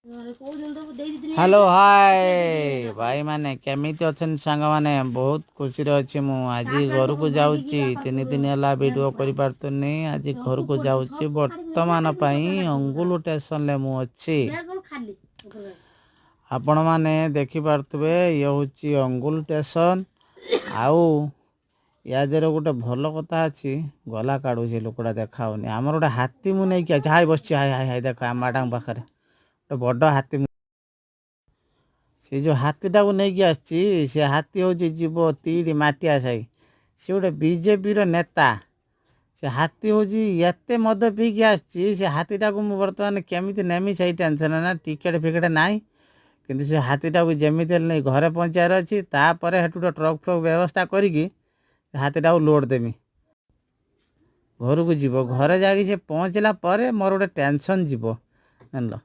hello hi भाई माने केमिति अछन सांग माने बहुत खुशी रे अछि मु आज घर को जाउची 3 दिन हला वीडियो करि पारतुनी आज घर को जाउची वर्तमान पई अंगुल स्टेशन ले मु अछि आपण माने देखि पारतबे ये होची अंगुल स्टेशन आउ या जरे गोटे भल कथा अछि गला काढू जे लोकड़ा देखाउनी हमर गोटे हाथी मु नै कि हाय बसची हाय हाय हाय देखा माडांग पाखरे गोटे बड़ हाथी से जो हाथीटा को नहीं आसी से हाथी हूँ जीव तीड़ी माटिया साई सी गोटे बीजेपी नेता से हाथी हूँ एत मद पीकी आसी से हाथीटा को मुझे बर्तमान केमी नेमी से टेंशन ना टिकेट फिकेट ना किंतु से हाथीटा को जमी नहीं घरे पहुँचार अच्छी तापर हेटू ट्रक फ्रक व्यवस्था करी हाथीटा को लोड देमी घर को जीव घरे जाकि से पहुँचला मोर गोटे टेंशन जीव जानल